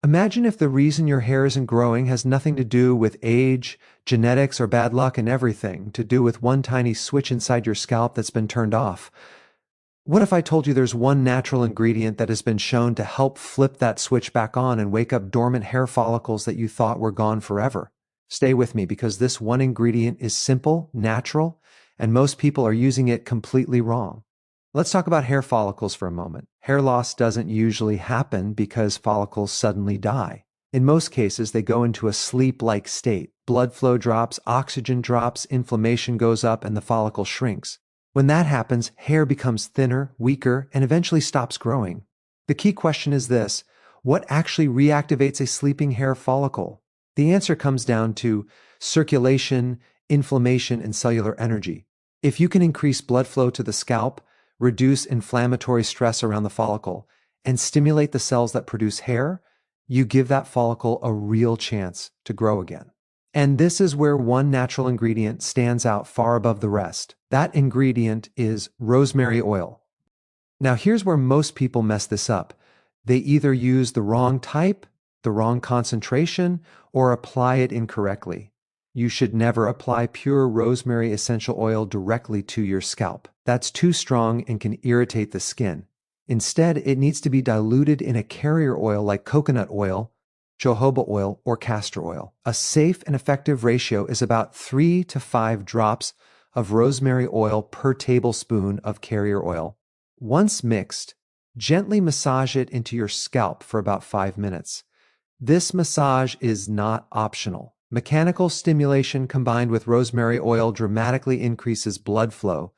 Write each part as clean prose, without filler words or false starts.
Imagine if the reason your hair isn't growing has nothing to do with age, genetics, or bad luck and everything to do with one tiny switch inside your scalp that's been turned off. What if I told you there's one natural ingredient that has been shown to help flip that switch back on and wake up dormant hair follicles that you thought were gone forever? Stay with me because this one ingredient is simple, natural, and most people are using it completely wrong. Let's talk about hair follicles for a moment. Hair loss doesn't usually happen because follicles suddenly die. In most cases, they go into a sleep-like state. Blood flow drops, oxygen drops, inflammation goes up, and the follicle shrinks. When that happens, hair becomes thinner, weaker, and eventually stops growing. The key question is this: what actually reactivates a sleeping hair follicle? The answer comes down to circulation, inflammation, and cellular energy. If you can increase blood flow to the scalp, reduce inflammatory stress around the follicle, and stimulate the cells that produce hair, you give that follicle a real chance to grow again. And this is where one natural ingredient stands out far above the rest. That ingredient is rosemary oil. Now, here's where most people mess this up. They either use the wrong type, the wrong concentration, or apply it incorrectly. You should never apply pure rosemary essential oil directly to your scalp. That's too strong and can irritate the skin. Instead, it needs to be diluted in a carrier oil like coconut oil, jojoba oil, or castor oil. A safe and effective ratio is about 3 to 5 drops of rosemary oil per tablespoon of carrier oil. Once mixed, gently massage it into your scalp for about 5 minutes. This massage is not optional. Mechanical stimulation combined with rosemary oil dramatically increases blood flow.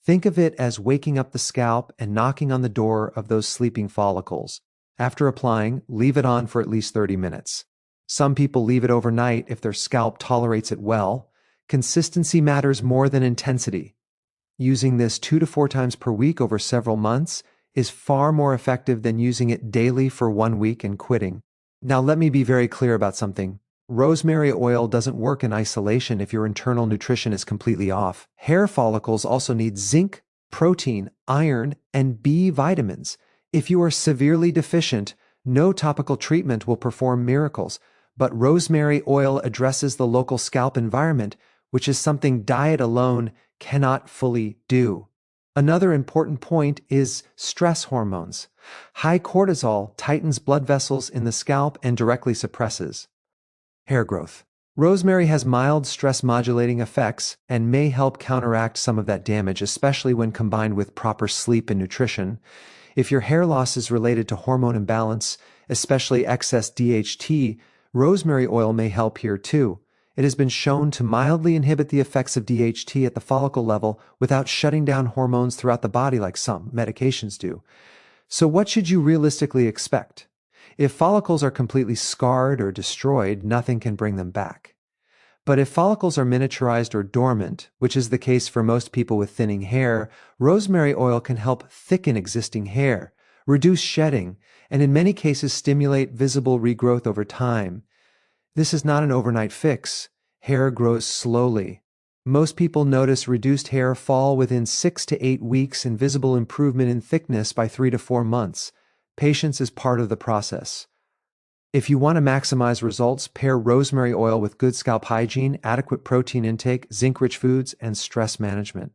Think of it as waking up the scalp and knocking on the door of those sleeping follicles. After applying, leave it on for at least 30 minutes. Some people leave it overnight if their scalp tolerates it well. Consistency matters more than intensity. Using this 2 to 4 times per week over several months is far more effective than using it daily for 1 week and quitting. Now, let me be very clear about something. Rosemary oil doesn't work in isolation if your internal nutrition is completely off. Hair follicles also need zinc, protein, iron, and B vitamins. If you are severely deficient, no topical treatment will perform miracles, but rosemary oil addresses the local scalp environment, which is something diet alone cannot fully do. Another important point is stress hormones. High cortisol tightens blood vessels in the scalp and directly suppresses hair growth. Rosemary has mild stress-modulating effects and may help counteract some of that damage, especially when combined with proper sleep and nutrition. If your hair loss is related to hormone imbalance, especially excess DHT, rosemary oil may help here too. It has been shown to mildly inhibit the effects of DHT at the follicle level without shutting down hormones throughout the body like some medications do. So what should you realistically expect? If follicles are completely scarred or destroyed, nothing can bring them back. But if follicles are miniaturized or dormant, which is the case for most people with thinning hair, rosemary oil can help thicken existing hair, reduce shedding, and in many cases stimulate visible regrowth over time. This is not an overnight fix. Hair grows slowly. Most people notice reduced hair fall within 6 to 8 weeks and visible improvement in thickness by 3 to 4 months. Patience is part of the process. If you want to maximize results, pair rosemary oil with good scalp hygiene, adequate protein intake, zinc-rich foods, and stress management.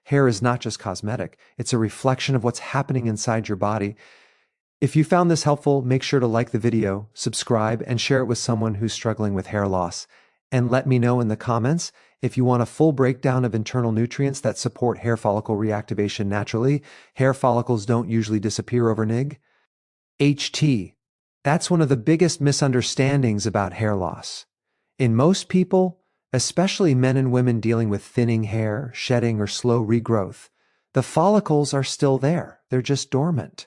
Hair is not just cosmetic. It's a reflection of what's happening inside your body. If you found this helpful, make sure to like the video, subscribe, and share it with someone who's struggling with hair loss. And let me know in the comments if you want a full breakdown of internal nutrients that support hair follicle reactivation naturally. Hair follicles don't usually disappear over NIG. HT. That's one of the biggest misunderstandings about hair loss. In most people, especially men and women dealing with thinning hair, shedding, or slow regrowth, the follicles are still there. They're just dormant.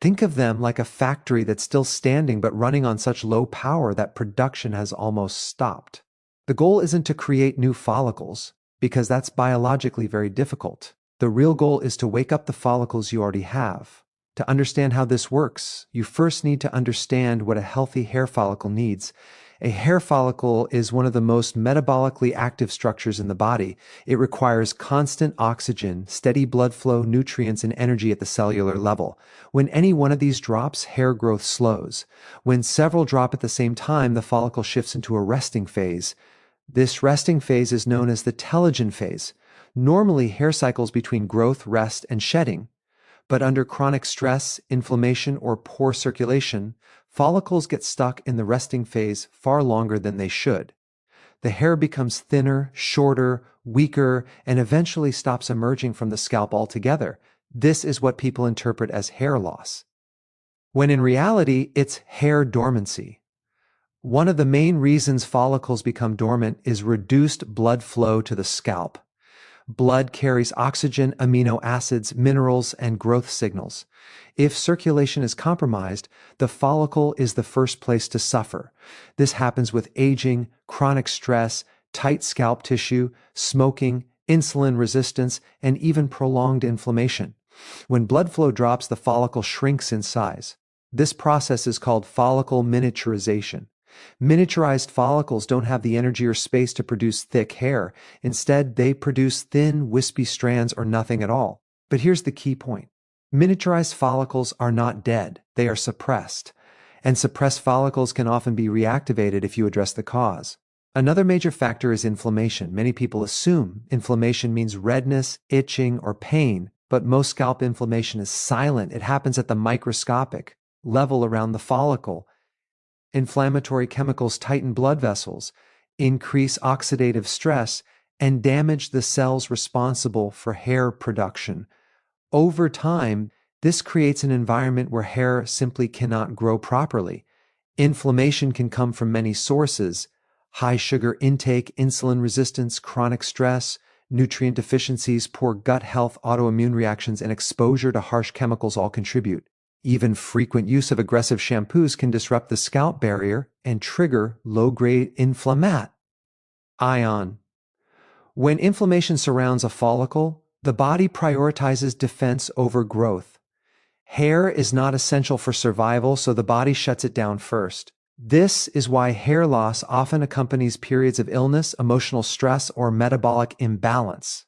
Think of them like a factory that's still standing but running on such low power that production has almost stopped. The goal isn't to create new follicles, because that's biologically very difficult. The real goal is to wake up the follicles you already have. To understand how this works, you first need to understand what a healthy hair follicle needs, A hair follicle is one of the most metabolically active structures in the body. It requires constant oxygen, steady blood flow, nutrients, and energy at the cellular level. When any one of these drops, hair growth slows. When several drop at the same time, the follicle shifts into a resting phase. This resting phase is known as the telogen phase. Normally, hair cycles between growth, rest, and shedding. But under chronic stress, inflammation, or poor circulation, follicles get stuck in the resting phase far longer than they should. The hair becomes thinner, shorter, weaker, and eventually stops emerging from the scalp altogether. This is what people interpret as hair loss, when in reality, it's hair dormancy. One of the main reasons follicles become dormant is reduced blood flow to the scalp. Blood carries oxygen, amino acids, minerals, and growth signals. If circulation is compromised, the follicle is the first place to suffer. This happens with aging, chronic stress, tight scalp tissue, smoking, insulin resistance, and even prolonged inflammation. When blood flow drops, the follicle shrinks in size. This process is called follicle miniaturization. Miniaturized follicles don't have the energy or space to produce thick hair. Instead, they produce thin, wispy strands or nothing at all. But here's the key point. Miniaturized follicles are not dead. They are suppressed. And suppressed follicles can often be reactivated if you address the cause. Another major factor is inflammation. Many people assume inflammation means redness, itching, or pain, but most scalp inflammation is silent. It happens at the microscopic level around the follicle. Inflammatory chemicals tighten blood vessels, increase oxidative stress, and damage the cells responsible for hair production. Over time, this creates an environment where hair simply cannot grow properly. Inflammation can come from many sources: high sugar intake, insulin resistance, chronic stress, nutrient deficiencies, poor gut health, autoimmune reactions, and exposure to harsh chemicals all contribute. Even frequent use of aggressive shampoos can disrupt the scalp barrier and trigger low-grade inflammation. When inflammation surrounds a follicle, the body prioritizes defense over growth. Hair is not essential for survival, so the body shuts it down first. This is why hair loss often accompanies periods of illness, emotional stress, or metabolic imbalance.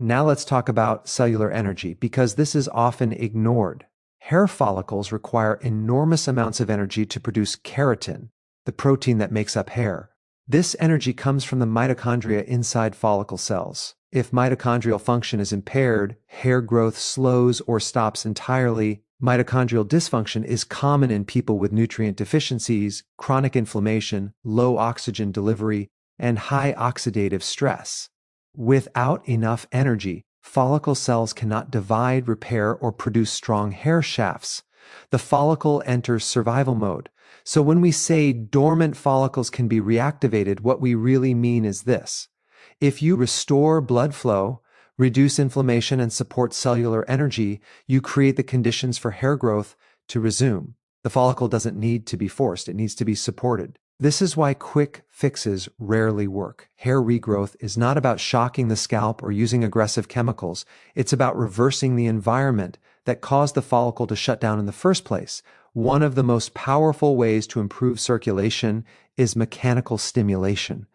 Now let's talk about cellular energy, because this is often ignored. Hair follicles require enormous amounts of energy to produce keratin, the protein that makes up hair. This energy comes from the mitochondria inside follicle cells. If mitochondrial function is impaired, hair growth slows or stops entirely. Mitochondrial dysfunction is common in people with nutrient deficiencies, chronic inflammation, low oxygen delivery, and high oxidative stress. Without enough energy, follicle cells cannot divide, repair, or produce strong hair shafts. The follicle enters survival mode. So when we say dormant follicles can be reactivated, what we really mean is this. If you restore blood flow, reduce inflammation, and support cellular energy, you create the conditions for hair growth to resume. The follicle doesn't need to be forced. It needs to be supported. This is why quick fixes rarely work. Hair regrowth is not about shocking the scalp or using aggressive chemicals. It's about reversing the environment that caused the follicle to shut down in the first place. One of the most powerful ways to improve circulation is mechanical stimulation.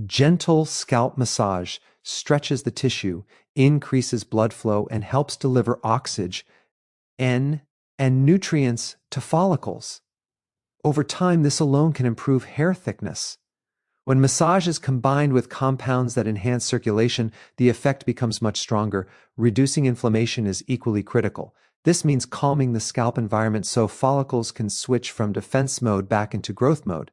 Gentle scalp massage stretches the tissue, increases blood flow, and helps deliver oxygen and nutrients to follicles. Over time, this alone can improve hair thickness. When massage is combined with compounds that enhance circulation, the effect becomes much stronger. Reducing inflammation is equally critical. This means calming the scalp environment so follicles can switch from defense mode back into growth mode.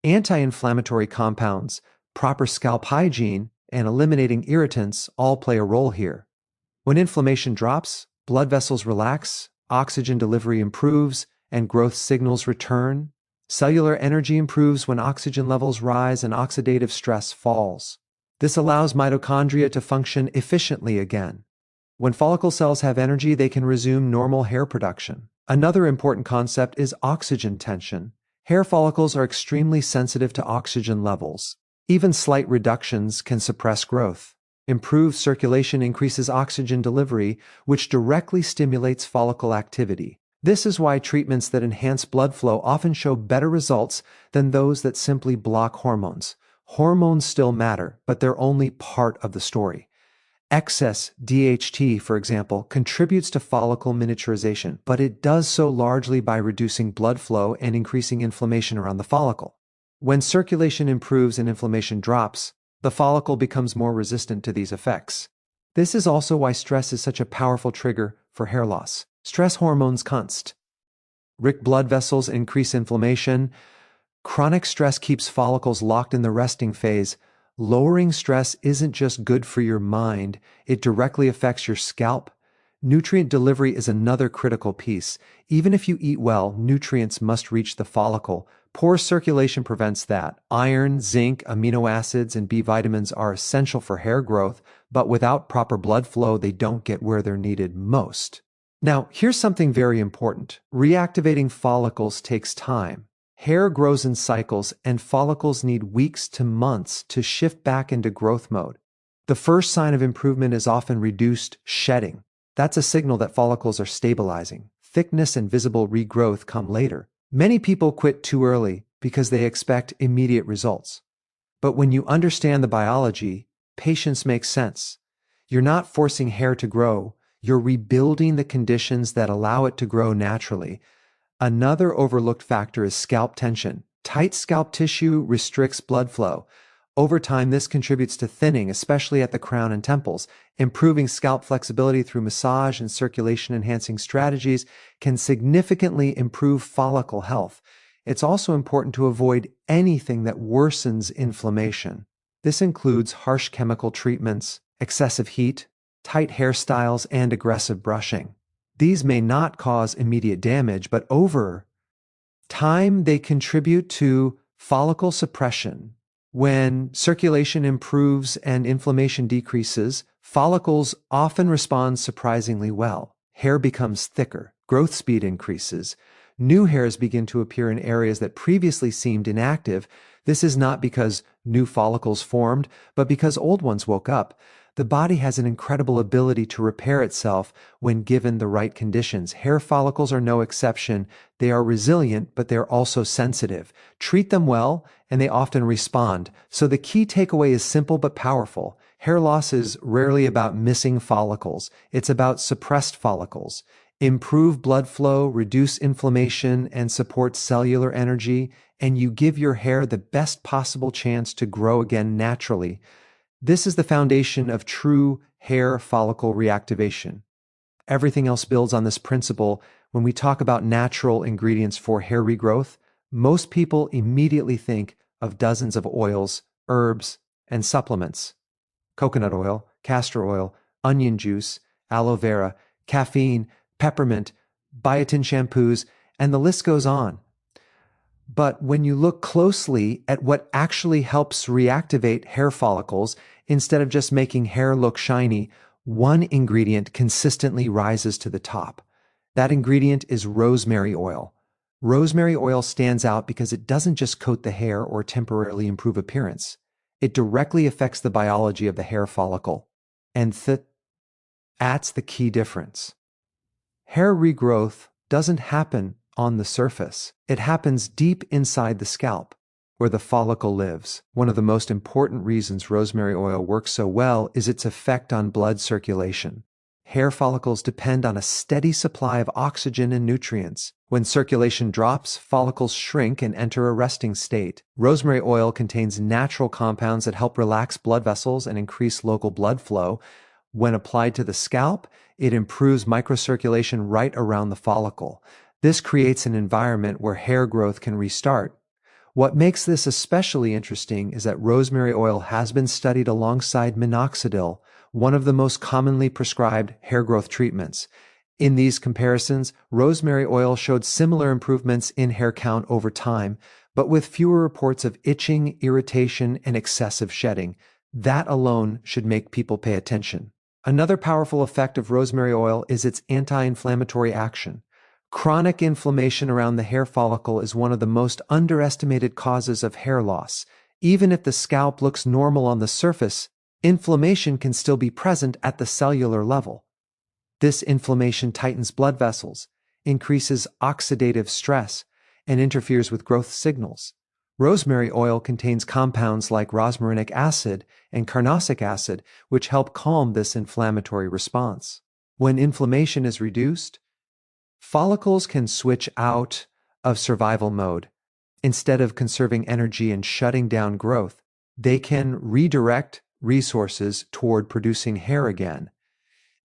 Anti-inflammatory compounds, proper scalp hygiene, and eliminating irritants all play a role here. When inflammation drops, blood vessels relax, oxygen delivery improves, and growth signals return. Cellular energy improves when oxygen levels rise and oxidative stress falls. This allows mitochondria to function efficiently again. When follicle cells have energy, they can resume normal hair production. Another important concept is oxygen tension. Hair follicles are extremely sensitive to oxygen levels. Even slight reductions can suppress growth. Improved circulation increases oxygen delivery, which directly stimulates follicle activity. This is why treatments that enhance blood flow often show better results than those that simply block hormones. Hormones still matter, but they're only part of the story. Excess DHT, for example, contributes to follicle miniaturization, but it does so largely by reducing blood flow and increasing inflammation around the follicle. When circulation improves and inflammation drops, the follicle becomes more resistant to these effects. This is also why stress is such a powerful trigger for hair loss. Stress hormones const. Rick blood vessels increase inflammation. Chronic stress keeps follicles locked in the resting phase. Lowering stress isn't just good for your mind, it directly affects your scalp. Nutrient delivery is another critical piece. Even if you eat well, nutrients must reach the follicle. Poor circulation prevents that. Iron, zinc, amino acids, and B vitamins are essential for hair growth, but without proper blood flow, they don't get where they're needed most. Now, here's something very important. Reactivating follicles takes time. Hair grows in cycles, and follicles need weeks to months to shift back into growth mode. The first sign of improvement is often reduced shedding. That's a signal that follicles are stabilizing. Thickness and visible regrowth come later. Many people quit too early because they expect immediate results. But when you understand the biology, patience makes sense. You're not forcing hair to grow, you're rebuilding the conditions that allow it to grow naturally. Another overlooked factor is scalp tension. Tight scalp tissue restricts blood flow. Over time, this contributes to thinning, especially at the crown and temples. Improving scalp flexibility through massage and circulation-enhancing strategies can significantly improve follicle health. It's also important to avoid anything that worsens inflammation. This includes harsh chemical treatments, excessive heat, tight hairstyles, and aggressive brushing. These may not cause immediate damage, but over time they contribute to follicle suppression. When circulation improves and inflammation decreases, follicles often respond surprisingly well. Hair becomes thicker, growth speed increases. New hairs begin to appear in areas that previously seemed inactive. This is not because new follicles formed, but because old ones woke up. The body has an incredible ability to repair itself when given the right conditions. Hair follicles are no exception. They are resilient, but they're also sensitive. Treat them well, and they often respond. So the key takeaway is simple but powerful. Hair loss is rarely about missing follicles. It's about suppressed follicles. Improve blood flow, reduce inflammation, and support cellular energy, and you give your hair the best possible chance to grow again naturally. This is the foundation of true hair follicle reactivation. Everything else builds on this principle. When we talk about natural ingredients for hair regrowth, most people immediately think of dozens of oils, herbs, and supplements. Coconut oil, castor oil, onion juice, aloe vera, caffeine, peppermint, biotin shampoos, and the list goes on. But when you look closely at what actually helps reactivate hair follicles, instead of just making hair look shiny, one ingredient consistently rises to the top. That ingredient is rosemary oil. Rosemary oil stands out because it doesn't just coat the hair or temporarily improve appearance. It directly affects the biology of the hair follicle. And that's the key difference. Hair regrowth doesn't happen on the surface. It happens deep inside the scalp, where the follicle lives. One of the most important reasons rosemary oil works so well is its effect on blood circulation. Hair follicles depend on a steady supply of oxygen and nutrients. When circulation drops, follicles shrink and enter a resting state. Rosemary oil contains natural compounds that help relax blood vessels and increase local blood flow. When applied to the scalp, it improves microcirculation right around the follicle. This creates an environment where hair growth can restart. What makes this especially interesting is that rosemary oil has been studied alongside minoxidil, one of the most commonly prescribed hair growth treatments. In these comparisons, rosemary oil showed similar improvements in hair count over time, but with fewer reports of itching, irritation, and excessive shedding. That alone should make people pay attention. Another powerful effect of rosemary oil is its anti-inflammatory action. Chronic inflammation around the hair follicle is one of the most underestimated causes of hair loss. Even if the scalp looks normal on the surface, inflammation can still be present at the cellular level. This inflammation tightens blood vessels. increases oxidative stress, and interferes with growth signals. Rosemary oil contains compounds like rosmarinic acid and carnosic acid, which help calm this inflammatory response. When inflammation is reduced, follicles can switch out of survival mode. Instead of conserving energy and shutting down growth, they can redirect resources toward producing hair again.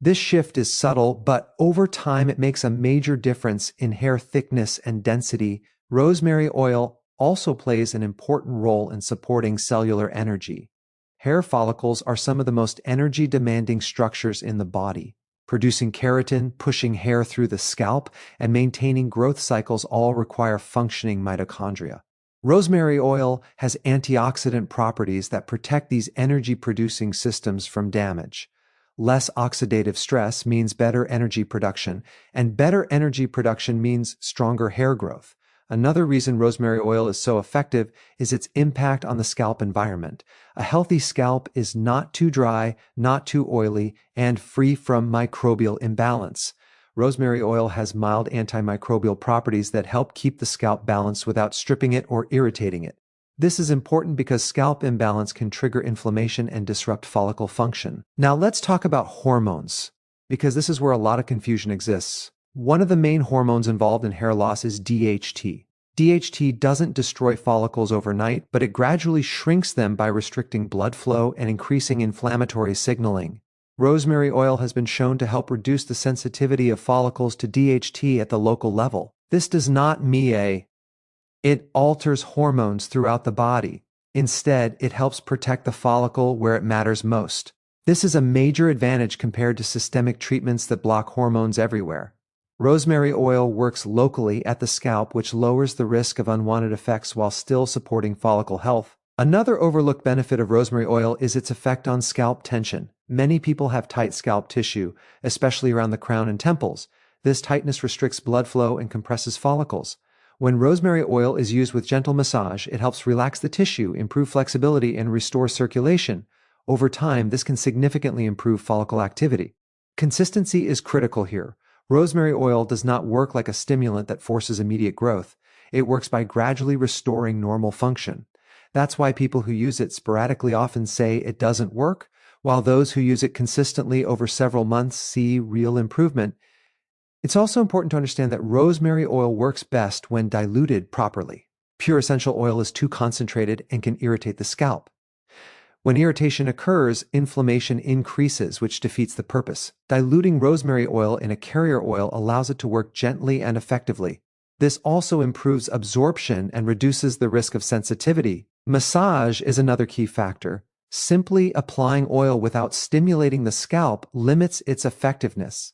This shift is subtle, but over time it makes a major difference in hair thickness and density. Rosemary oil also plays an important role in supporting cellular energy. Hair follicles are some of the most energy-demanding structures in the body. Producing keratin, pushing hair through the scalp, and maintaining growth cycles all require functioning mitochondria. Rosemary oil has antioxidant properties that protect these energy-producing systems from damage. Less oxidative stress means better energy production, and better energy production means stronger hair growth. Another reason rosemary oil is so effective is its impact on the scalp environment. A healthy scalp is not too dry, not too oily, and free from microbial imbalance. Rosemary oil has mild antimicrobial properties that help keep the scalp balanced without stripping it or irritating it. This is important because scalp imbalance can trigger inflammation and disrupt follicle function. Now let's talk about hormones, because this is where a lot of confusion exists. One of the main hormones involved in hair loss is DHT. DHT doesn't destroy follicles overnight, but it gradually shrinks them by restricting blood flow and increasing inflammatory signaling. Rosemary oil has been shown to help reduce the sensitivity of follicles to DHT at the local level. This does not mean it alters hormones throughout the body. Instead, it helps protect the follicle where it matters most. This is a major advantage compared to systemic treatments that block hormones everywhere. Rosemary oil works locally at the scalp, which lowers the risk of unwanted effects while still supporting follicle health. Another overlooked benefit of rosemary oil is its effect on scalp tension. Many people have tight scalp tissue, especially around the crown and temples. This tightness restricts blood flow and compresses follicles. When rosemary oil is used with gentle massage, it helps relax the tissue, improve flexibility, and restore circulation. Over time, this can significantly improve follicle activity. Consistency is critical here. Rosemary oil does not work like a stimulant that forces immediate growth. It works by gradually restoring normal function. That's why people who use it sporadically often say it doesn't work, while those who use it consistently over several months see real improvement. It's also important to understand that rosemary oil works best when diluted properly. Pure essential oil is too concentrated and can irritate the scalp. When irritation occurs, inflammation increases, which defeats the purpose. Diluting rosemary oil in a carrier oil allows it to work gently and effectively. This also improves absorption and reduces the risk of sensitivity. Massage is another key factor. Simply applying oil without stimulating the scalp limits its effectiveness.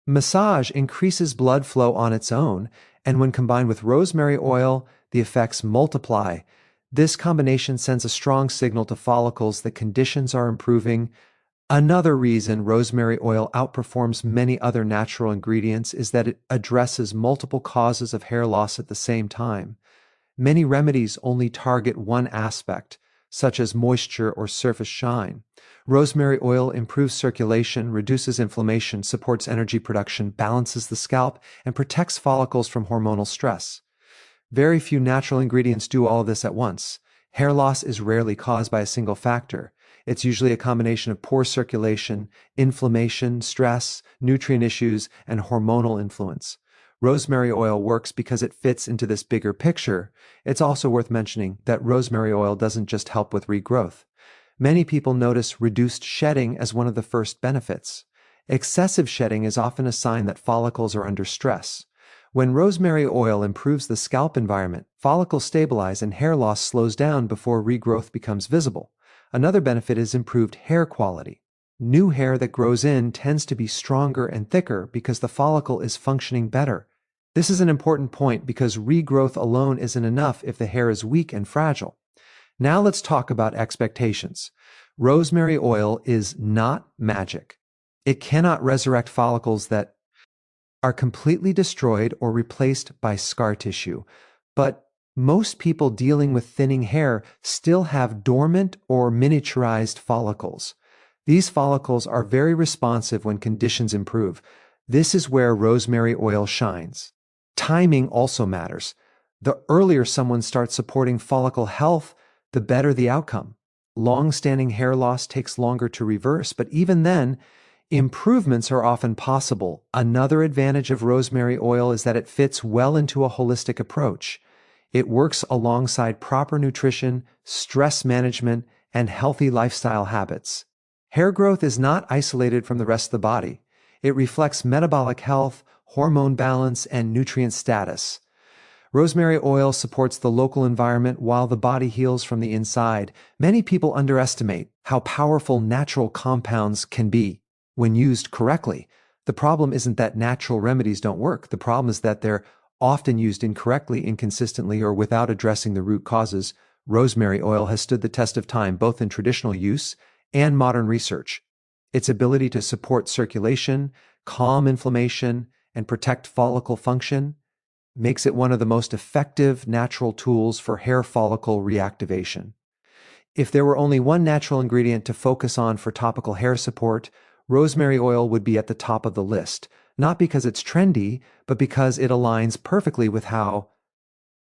Massage increases blood flow on its own, and when combined with rosemary oil, the effects multiply. This combination sends a strong signal to follicles that conditions are improving. Another reason rosemary oil outperforms many other natural ingredients is that it addresses multiple causes of hair loss at the same time. Many remedies only target one aspect, such as moisture or surface shine. Rosemary oil improves circulation, reduces inflammation, supports energy production, balances the scalp, and protects follicles from hormonal stress. Very few natural ingredients do all of this at once. Hair loss is rarely caused by a single factor. It's usually a combination of poor circulation, inflammation, stress, nutrient issues, and hormonal influence. Rosemary oil works because it fits into this bigger picture. It's also worth mentioning that rosemary oil doesn't just help with regrowth. Many people notice reduced shedding as one of the first benefits. Excessive shedding is often a sign that follicles are under stress. When rosemary oil improves the scalp environment, follicles stabilize and hair loss slows down before regrowth becomes visible. Another benefit is improved hair quality. New hair that grows in tends to be stronger and thicker because the follicle is functioning better. This is an important point because regrowth alone isn't enough if the hair is weak and fragile. Now let's talk about expectations. Rosemary oil is not magic. It cannot resurrect follicles that are completely destroyed or replaced by scar tissue, but most people dealing with thinning hair still have dormant or miniaturized follicles. These follicles are very responsive when conditions improve. This is where rosemary oil shines. Timing also matters. The earlier someone starts supporting follicle health, the better the outcome. Long-standing hair loss takes longer to reverse, but even then, improvements are often possible. Another advantage of rosemary oil is that it fits well into a holistic approach. It works alongside proper nutrition, stress management, and healthy lifestyle habits. Hair growth is not isolated from the rest of the body. It reflects metabolic health, hormone balance, and nutrient status. Rosemary oil supports the local environment while the body heals from the inside. Many people underestimate how powerful natural compounds can be when used correctly. The problem isn't that natural remedies don't work. The problem is that they're often used incorrectly, inconsistently, or without addressing the root causes. Rosemary oil has stood the test of time both in traditional use and modern research. Its ability to support circulation, calm inflammation, and protect follicle function makes it one of the most effective natural tools for hair follicle reactivation. If there were only one natural ingredient to focus on for topical hair support, rosemary oil would be at the top of the list, not because it's trendy, but because it aligns perfectly with how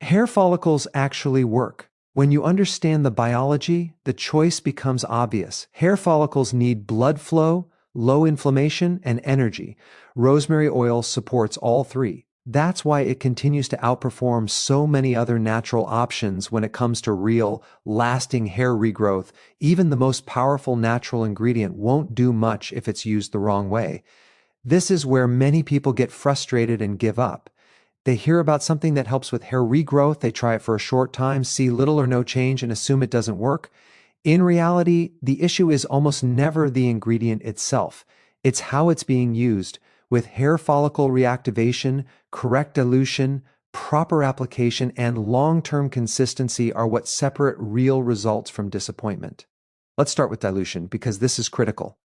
hair follicles actually work. When you understand the biology, the choice becomes obvious. Hair follicles need blood flow, low inflammation, and energy. Rosemary oil supports all three. That's why it continues to outperform so many other natural options when it comes to real, lasting hair regrowth. Even the most powerful natural ingredient won't do much if it's used the wrong way. This is where many people get frustrated and give up. They hear about something that helps with hair regrowth, they try it for a short time, see little or no change, and assume it doesn't work. In reality, the issue is almost never the ingredient itself. It's how it's being used. With hair follicle reactivation, correct dilution, proper application, and long-term consistency are what separate real results from disappointment. Let's start with dilution, because this is critical.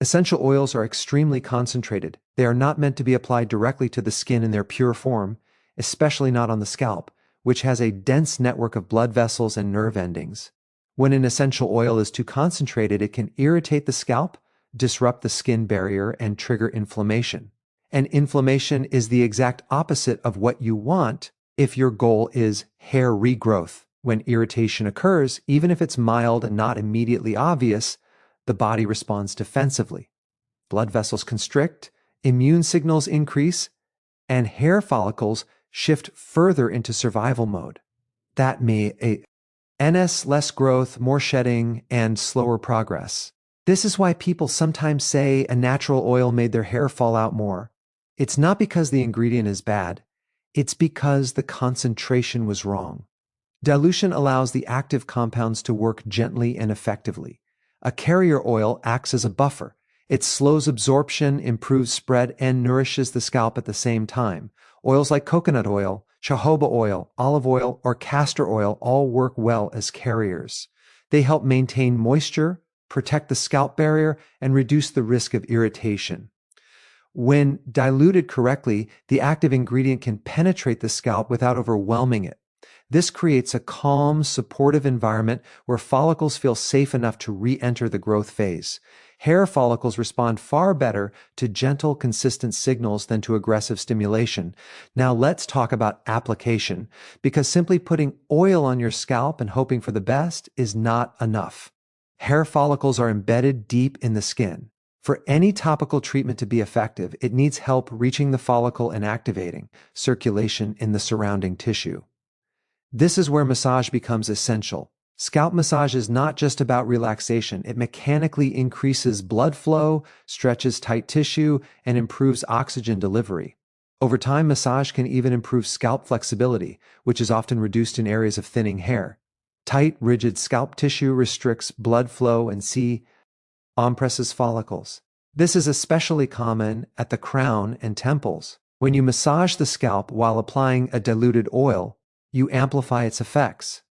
Essential oils are extremely concentrated. They are not meant to be applied directly to the skin in their pure form, especially not on the scalp, which has a dense network of blood vessels and nerve endings. When an essential oil is too concentrated, it can irritate the scalp, disrupt the skin barrier, and trigger inflammation. And inflammation is the exact opposite of what you want if your goal is hair regrowth. When irritation occurs, even if it's mild and not immediately obvious, the body responds defensively. Blood vessels constrict, immune signals increase, and hair follicles shift further into survival mode. That may NS less growth, more shedding, and slower progress. This is why people sometimes say a natural oil made their hair fall out more. It's not because the ingredient is bad, it's because the concentration was wrong. Dilution allows the active compounds to work gently and effectively. A carrier oil acts as a buffer. It slows absorption, improves spread, and nourishes the scalp at the same time. Oils like coconut oil, jojoba oil, olive oil, or castor oil all work well as carriers. They help maintain moisture, protect the scalp barrier, and reduce the risk of irritation. When diluted correctly, the active ingredient can penetrate the scalp without overwhelming it. This creates a calm, supportive environment where follicles feel safe enough to re-enter the growth phase. Hair follicles respond far better to gentle, consistent signals than to aggressive stimulation. Now let's talk about application, because simply putting oil on your scalp and hoping for the best is not enough. Hair follicles are embedded deep in the skin. For any topical treatment to be effective, it needs help reaching the follicle and activating circulation in the surrounding tissue. This is where massage becomes essential. Scalp massage is not just about relaxation. It mechanically increases blood flow, stretches tight tissue, and improves oxygen delivery. Over time, massage can even improve scalp flexibility, which is often reduced in areas of thinning hair. Tight, rigid scalp tissue restricts blood flow and compresses follicles. This is especially common at the crown and temples. When you massage the scalp while applying a diluted oil, you amplify its effects.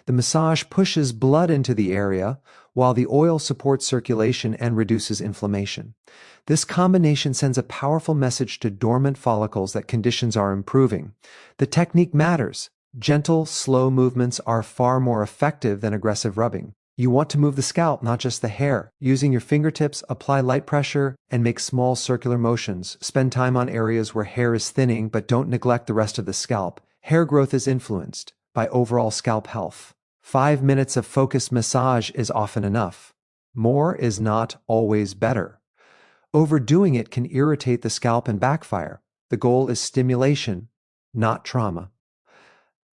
The massage pushes blood into the area, while the oil supports circulation and reduces inflammation. This combination sends a powerful message to dormant follicles that conditions are improving. The technique matters. Gentle, slow movements are far more effective than aggressive rubbing. You want to move the scalp, not just the hair. Using your fingertips, apply light pressure and make small circular motions. Spend time on areas where hair is thinning, but don't neglect the rest of the scalp. Hair growth is influenced by overall scalp health. 5 minutes of focused massage is often enough. More is not always better. Overdoing it can irritate the scalp and backfire. The goal is stimulation, not trauma.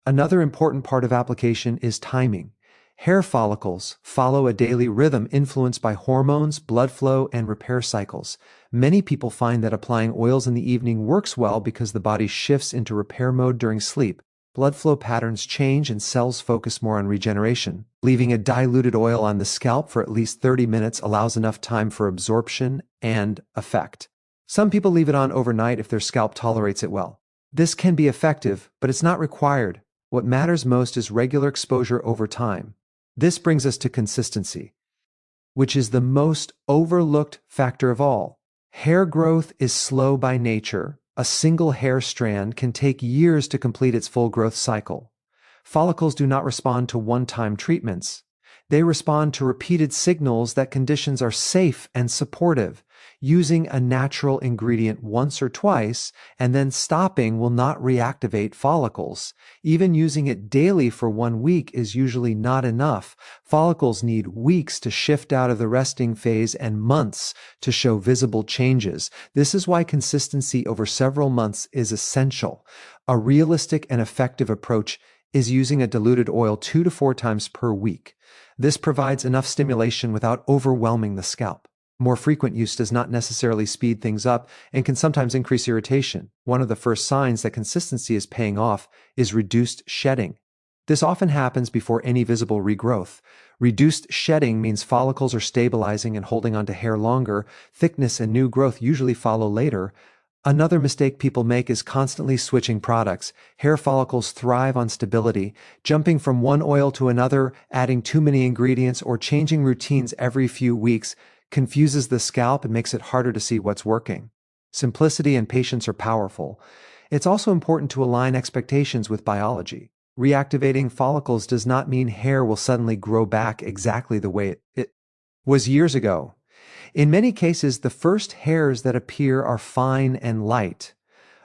Another important part of application is timing. Hair follicles follow a daily rhythm influenced by hormones, blood flow, and repair cycles. Many people find that applying oils in the evening works well because the body shifts into repair mode during sleep. Blood flow patterns change and cells focus more on regeneration. Leaving a diluted oil on the scalp for at least 30 minutes allows enough time for absorption and effect. Some people leave it on overnight if their scalp tolerates it well. This can be effective, but it's not required. What matters most is regular exposure over time. This brings us to consistency, which is the most overlooked factor of all. Hair growth is slow by nature. A single hair strand can take years to complete its full growth cycle. Follicles do not respond to one-time treatments. They respond to repeated signals that conditions are safe and supportive. Using a natural ingredient once or twice and then stopping will not reactivate follicles. Even using it daily for 1 week is usually not enough. Follicles need weeks to shift out of the resting phase and months to show visible changes. This is why consistency over several months is essential. A realistic and effective approach is using a diluted oil 2 to 4 times per week. This provides enough stimulation without overwhelming the scalp. More frequent use does not necessarily speed things up and can sometimes increase irritation. One of the first signs that consistency is paying off is reduced shedding. This often happens before any visible regrowth. Reduced shedding means follicles are stabilizing and holding onto hair longer. Thickness and new growth usually follow later. Another mistake people make is constantly switching products. Hair follicles thrive on stability. Jumping from one oil to another, adding too many ingredients, or changing routines every few weeks confuses the scalp and makes it harder to see what's working. Simplicity and patience are powerful. It's also important to align expectations with biology. Reactivating follicles does not mean hair will suddenly grow back exactly the way it was years ago. In many cases, the first hairs that appear are fine and light.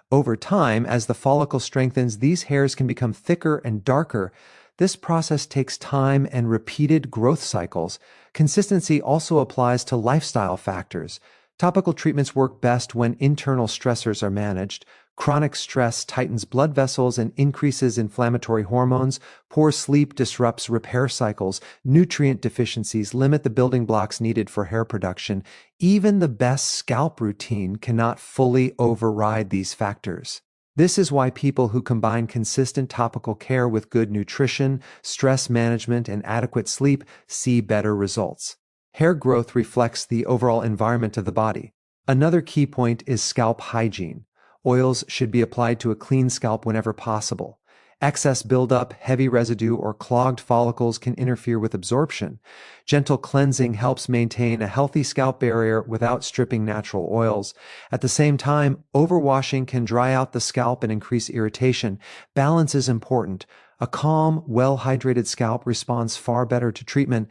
Over time, as the follicle strengthens, these hairs can become thicker and darker. This process takes time and repeated growth cycles. Consistency also applies to lifestyle factors. Topical treatments work best when internal stressors are managed. Chronic stress tightens blood vessels and increases inflammatory hormones. Poor sleep disrupts repair cycles. Nutrient deficiencies limit the building blocks needed for hair production. Even the best scalp routine cannot fully override these factors. This is why people who combine consistent topical care with good nutrition, stress management, and adequate sleep see better results. Hair growth reflects the overall environment of the body. Another key point is scalp hygiene. Oils should be applied to a clean scalp whenever possible. Excess buildup, heavy residue, or clogged follicles can interfere with absorption. Gentle cleansing helps maintain a healthy scalp barrier without stripping natural oils. At the same time, overwashing can dry out the scalp and increase irritation. Balance is important. A calm, well-hydrated scalp responds far better to treatment.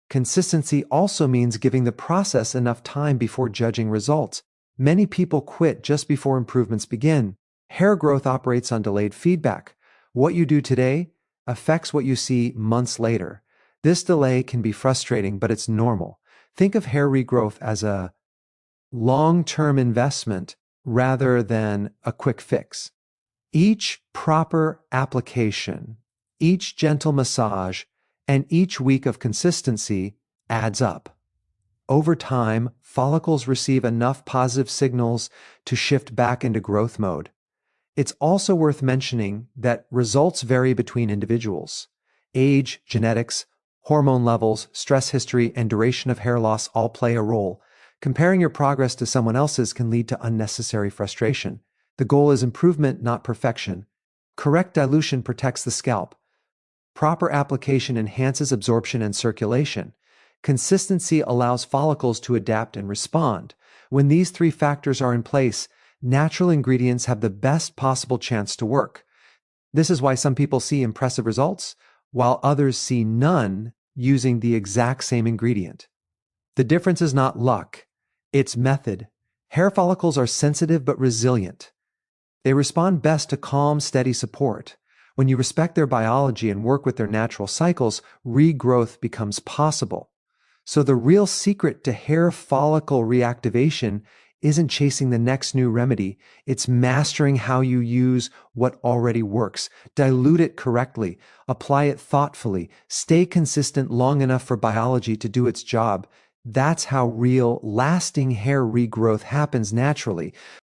Consistency also means giving the process enough time before judging results. Many people quit just before improvements begin. Hair growth operates on delayed feedback. What you do today affects what you see months later. This delay can be frustrating, but it's normal. Think of hair regrowth as a long-term investment rather than a quick fix. Each proper application, each gentle massage, and each week of consistency adds up. Over time, follicles receive enough positive signals to shift back into growth mode. It's also worth mentioning that results vary between individuals. Age, genetics, hormone levels, stress history, and duration of hair loss all play a role. Comparing your progress to someone else's can lead to unnecessary frustration. The goal is improvement, not perfection. Correct dilution protects the scalp. Proper application enhances absorption and circulation. Consistency allows follicles to adapt and respond. When these 3 factors are in place, natural ingredients have the best possible chance to work. This is why some people see impressive results, while others see none using the exact same ingredient. The difference is not luck, it's method. Hair follicles are sensitive but resilient. They respond best to calm, steady support. When you respect their biology and work with their natural cycles, regrowth becomes possible. So the real secret to hair follicle reactivation isn't chasing the next new remedy. It's mastering how you use what already works. Dilute it correctly. Apply it thoughtfully. Stay consistent long enough for biology to do its job. That's how real, lasting hair regrowth happens naturally,